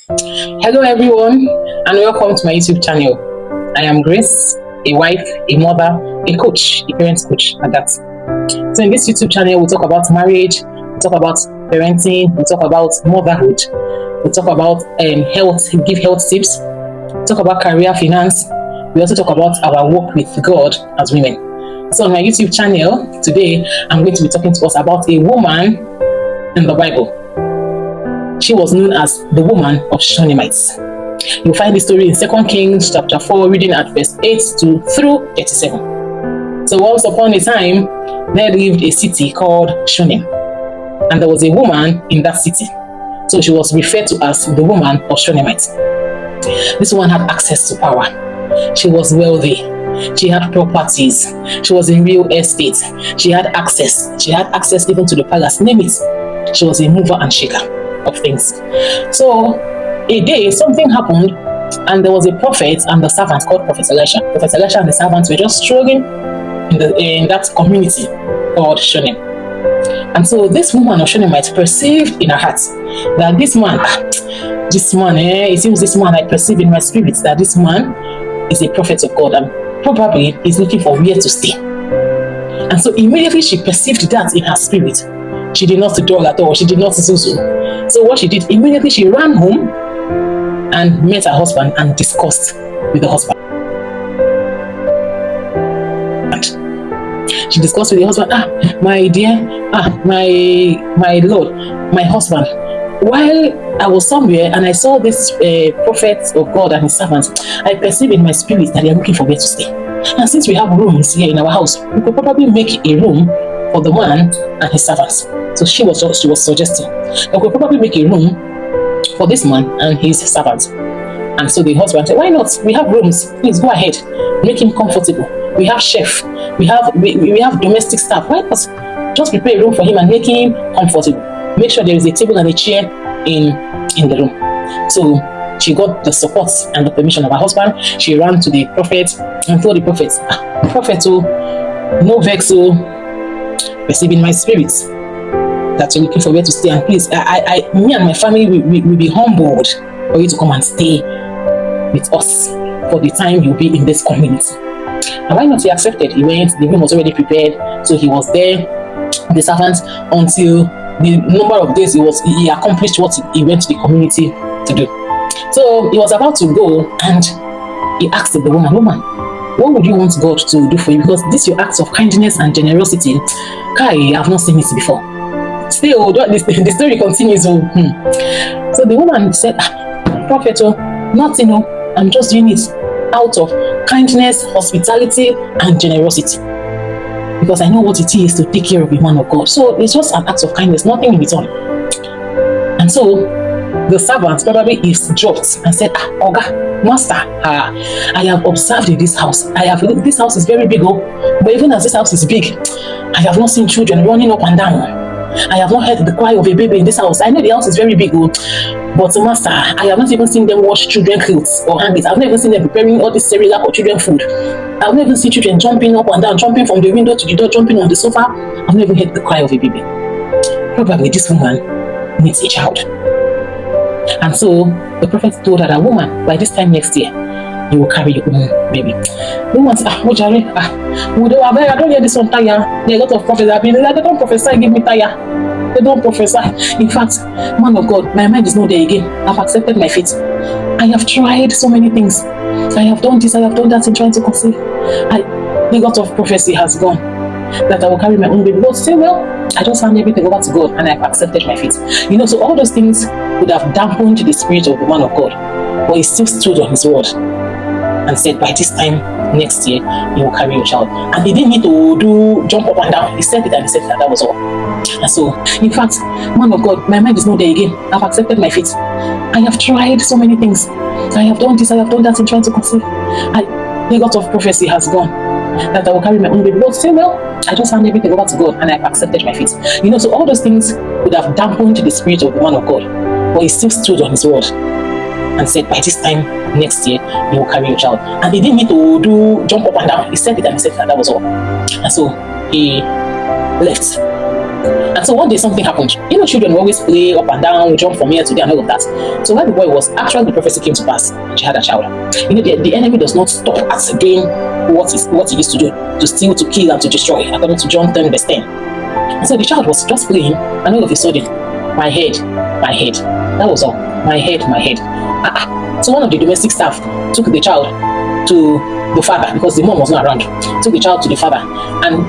Hello everyone and welcome to my YouTube channel. I am Grace, a wife, a mother, a coach, a parent coach at that. So in this YouTube channel we talk about marriage, we talk about parenting, we talk about motherhood, we talk about health, give health tips, we talk about career, finance, we also talk about our work with God as women. So on my YouTube channel today I'm going to be talking to us about a woman in the Bible. She was known as the Woman of Shunamite. You'll find the story in 2 Kings chapter 4, reading at verse 8 through 37. So once upon a time, there lived a city called Shunem, and there was a woman in that city. So she was referred to as the Woman of Shunamite. This woman had access to power. She was wealthy. She had properties. She was in real estate. She had access. She had access even to the palace. Name it. She was a mover and shaker of things. So a day something happened, and there was a prophet and the servant called Prophet Elisha. Prophet Elisha and the servants were just strolling in that community called Shunem. And so this woman of Shunamite perceived in her heart that this man, it seems this man, I perceive in my spirit that this man is a prophet of God and probably is looking for where to stay. And so immediately she perceived that in her spirit. She did not dwell at all. She did not zuzu. So what she did, immediately she ran home and met her husband and discussed with the husband. She discussed with the husband, my dear, my lord, my husband, while I was somewhere and I saw this prophet of God and his servants, I perceive in my spirit that they are looking for where to stay. And since we have rooms here in our house, we could probably make a room for the man and his servants. So she was suggesting that we could probably make a room for this man and his servants. And so the husband said, why not? We have rooms. Please go ahead. Make him comfortable. We have chef. We have domestic staff. Why not just prepare a room for him and make him comfortable? Make sure there is a table and a chair in the room. So she got the support and the permission of her husband. She ran to the prophet and told the prophet, prophet, no vex, perceiving my spirit that you're looking for where to stay, and please, me and my family will be humbled for you to come and stay with us for the time you'll be in this community. And why not? He accepted. He went. The room was already prepared, so he was there, the servant, until the number of days he accomplished what he went to the community to do. So he was about to go, and he asked the woman, what would you want God to do for you? Because this your acts of kindness and generosity, I have not seen it before. Still, the story continues. So the woman said, prophet, nothing, I'm just doing it out of kindness, hospitality, and generosity. Because I know what it is to take care of the man of God. So it's just an act of kindness, nothing in return. And so the servant probably eavesdropped and said, Oga, master, I have observed in this house. This house is very big, but even as this house is big, I have not seen children running up and down. I have not heard the cry of a baby in this house. I know the house is very big, but master, I have not even seen them wash children clothes or hang it. I've not even seen them preparing all this cereal for children food. I've not even seen children jumping up and down, jumping from the window to the door, jumping on the sofa. I've not even heard the cry of a baby. Probably this woman needs a child. And so the prophet told her, that woman, by this time next year, you will carry your own baby. The woman said, I don't hear this one tire. There are a lot of prophets that have been like, they don't prophesy, give me tire. They don't prophesy. In fact, man of God, my mind is not there again. I've accepted my fate. I have tried so many things. I have done this, I have done that in trying to conceive. The God of prophecy has gone, that I will carry my own baby. But say, well, I just hand everything over to God and I've accepted my fate. So all those things would have dampened the spirit of the man of God, but he still stood on his word and said, by this time next year, you will carry your child. And he didn't need to jump up and down. He said it and he said that was all. And so, in fact, man of God, my mind is not there again. I've accepted my fate. I have tried so many things. I have done this, I have done that in trying to conceive. The God of prophecy has gone, that I will carry my own baby. But say, well, I just hand everything over to God and I've accepted my fate. So all those things would have dampened the spirit of the man of God, but he still stood on his word and said, by this time next year, you will carry your child. And he didn't need to jump up and down. He said it and he said that was all. And so he left. And so one day something happened. You know, children always play up and down, jump from here to there and all of that. So when the boy was, actually the prophecy came to pass, she had a child. You know, the enemy does not stop at doing what he used to do, to steal, to kill, and to destroy, according to John 10 verse 10. And so the child was just playing, and all of a sudden, my head. That was all. My head. So one of the domestic staff took the child to the father, because the mom was not around. Took the child to the father, and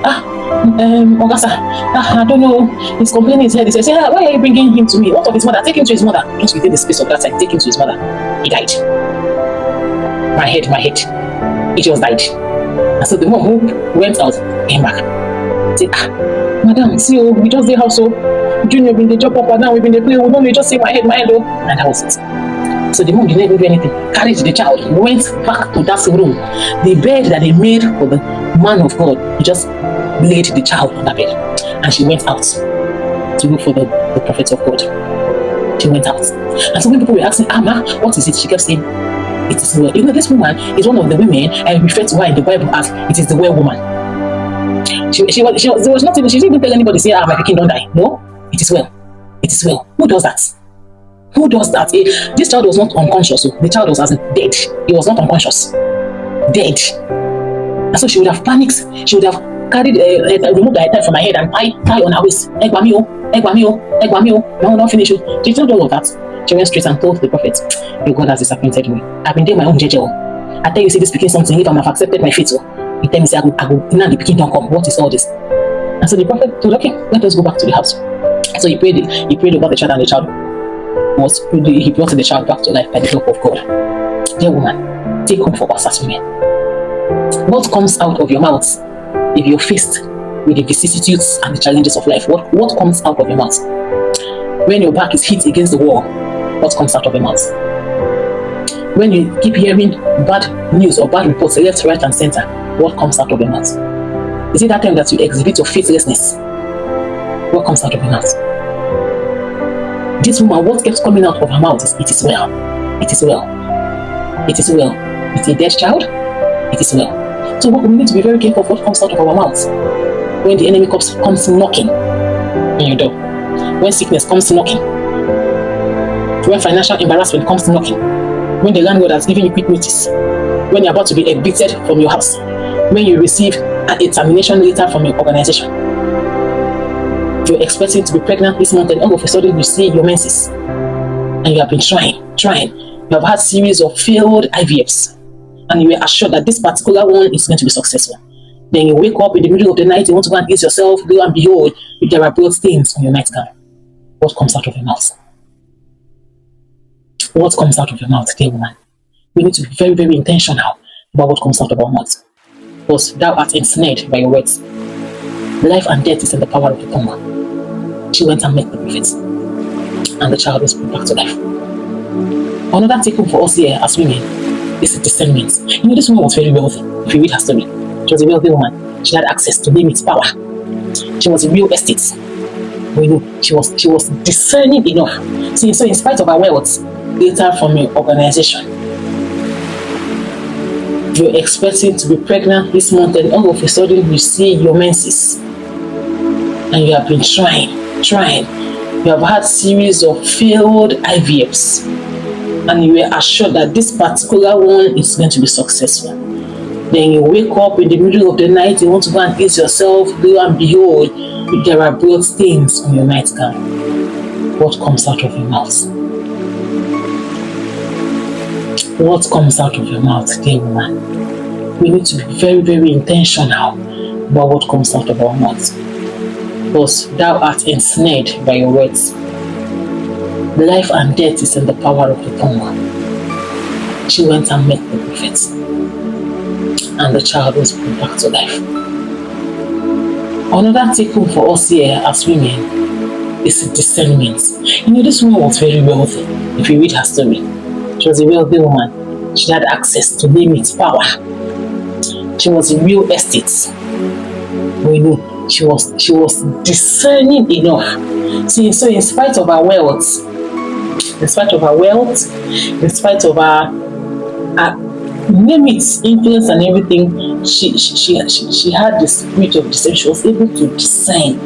Ogasa, I don't know, he's complaining his head. He says, yeah, why are you bringing him to me? What of his mother? Take him to his mother. Just within the space of that time, take him to his mother. He died. My head. He just died. And so the mom who went out came back. Said, madam, see, we just did house, so Junior been the jump up and down, we've been the play, we normally just say my head, oh. And that was it. So the mom didn't even do anything. Carried the child, went back to that room. The bed that they made for the man of God, he just laid the child on that bed. And she went out to look for the prophet of God. She went out. And so when people were asking, ma, what is it? She kept saying, it is well. You know, this woman is one of the women I refer to her in the Bible as it is the well woman. She was not even, she didn't even tell anybody, say, my pikin don't die. No, it is well. It is well. Who does that? Who does that? This child was not unconscious. So the child was as dead. He was not unconscious. Dead. And so she would have panicked. She would have carried, removed her head from her head and tie on her waist. Egbamio. No, not finish. She told all of that. She went straight and told the prophet, your God has disappointed me. I've been doing my own JJ. I tell you, see this speaking something, if I have accepted my fate, he tell me, say, I go, now the picking don't come. What is all this? And so the prophet told, okay, let us go back to the house. So he prayed over the child, and the child he brought the child back to life by the help of God. Dear woman, take home for us as women. What comes out of your mouth if you're faced with the vicissitudes and the challenges of life? What comes out of your mouth? When your back is hit against the wall, what comes out of your mouth? When you keep hearing bad news or bad reports left, right, and center, what comes out of your mouth? Is it that time that you exhibit your faithlessness? What comes out of your mouth? This woman, what kept coming out of her mouth is, it is well. It is well. It is well. It's a dead child. It is well. So we need to be very careful of what comes out of our mouths. When the enemy comes knocking on your door. When sickness comes knocking. When financial embarrassment comes knocking. When the landlord has given you quick notice. When you're about to be evicted from your house. When you receive a termination letter from your organization. You're expecting to be pregnant this month, and all of a sudden you see your menses, and you have been trying. You have had series of failed IVFs, and you were assured that this particular one is going to be successful. Then you wake up in the middle of the night, you want to go and eat yourself, lo and behold, there are blood stains on your nightgown. What comes out of your mouth? What comes out of your mouth, dear woman? We need to be very, very intentional about what comes out of our mouth. Because thou art ensnared by your words. Life and death is in the power of the tongue. She went and met the prophets, and the child was brought back to life. Another take home for us here as women is discernment. You know, this woman was very wealthy. If you read her story, she was a wealthy woman. She had access to name its power. She was a real estate. You know, she was discerning enough. See, so in spite of her wealth, data from your organization, you're expecting to be pregnant this month, and all of a sudden you see your menses, and you have been trying. You have had series of failed IVFs, and you were assured that this particular one is going to be successful. Then you wake up in the middle of the night, you want to go and eat yourself, lo and behold, there are blood stains on your nightgown. What comes out of your mouth? What comes out of your mouth, dear woman? We need to be very, very intentional about what comes out of our mouth. Because thou art ensnared by your words. Life and death is in the power of the tongue. She went and met the prophets, and the child was brought back to life. Another take home for us here as women is discernment. You know, this woman was very wealthy. If you read her story, she was a wealthy woman. She had access to name its power. She was in real estate. We know. She was discerning enough. See, so in spite of her wealth, in spite of her name it, influence and everything, she had the spirit of discernment. She was able to discern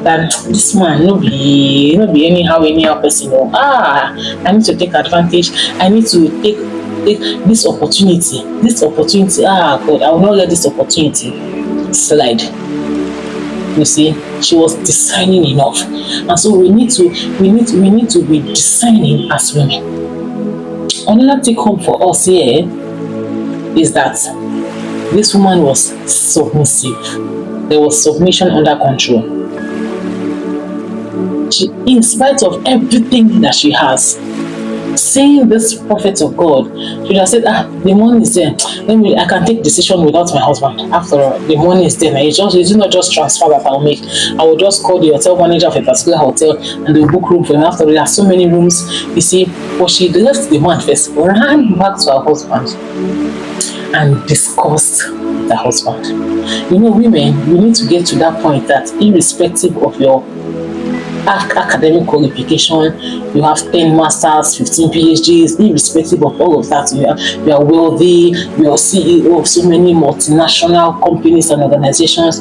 that this man no be anyhow person. Oh, I need to take advantage. I need to take this opportunity. This opportunity. God, I will not let this opportunity slide. You see, she was discerning enough, and so we need to be discerning as women. Another take home for us here is that this woman was submissive. There was submission under control. She, in spite of everything that she has, seeing this prophet of God, she would have said, the money is there. I can take decision without my husband. After all, the money is there. It's not just transfer that I'll make. I will just call the hotel manager of a particular hotel and they'll book room for him. After all, there are so many rooms, you see. But she left the man first, ran back to her husband and discussed with her husband. You know, women, we need to get to that point that irrespective of your academic qualification, you have 10 masters, 15 PhDs, irrespective of all of that, you are wealthy, you are CEO of so many multinational companies and organizations.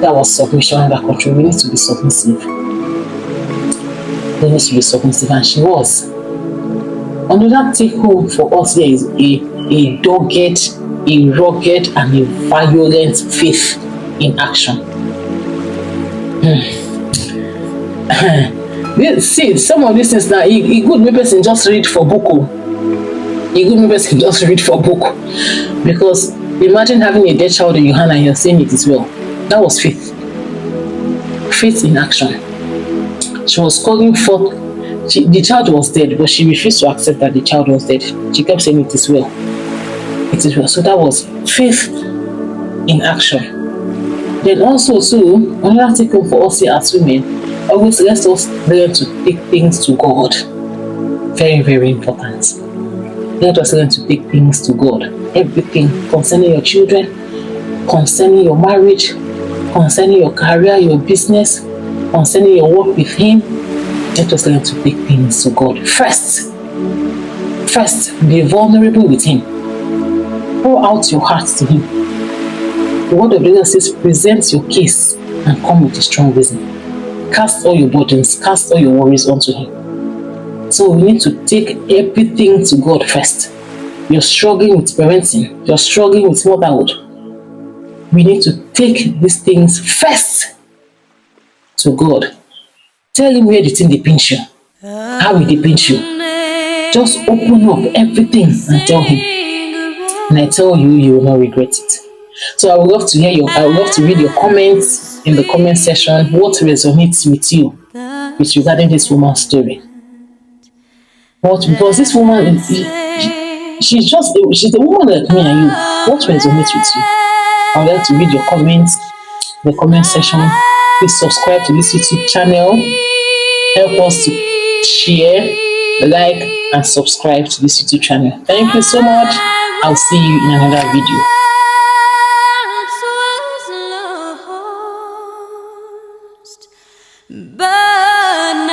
That was submission under control. We need to be submissive. We need to be submissive, and she was. Another take home for us here is a dogged, a rugged, and a violent faith in action. See, some of these things now, a good me person just read for book. A good me person just read for book. Because imagine having a dead child in your hand and you're saying it is well. That was faith. Faith in action. She was calling forth. The child was dead, but she refused to accept that the child was dead. She kept saying it is well. It is well. So that was faith in action. Then also too, another take home for us here as women, always let us learn to take things to God. Very, very important. Let us learn to take things to God. Everything concerning your children, concerning your marriage, concerning your career, your business, concerning your work with Him, let us learn to take things to God. First, be vulnerable with Him. Pour out your heart to Him. The word of the Lord says, present your case and come with a strong reason. Cast all your burdens, cast all your worries onto Him. So we need to take everything to God first. You're struggling with parenting, you're struggling with motherhood. We need to take these things first to God. Tell Him where the thing dey pinch you, how it dey pinch you. Just open up everything and tell Him. And I tell you, you will not regret it. So I would love to read your comments in the comment section. What resonates with you with regarding this woman's story? Because this woman, she's a woman like me and you. What resonates with you? I would like to read your comments in the comment section. Please subscribe to this YouTube channel. Help us to share, like, and subscribe to this YouTube channel. Thank you so much. I'll see you in another video. But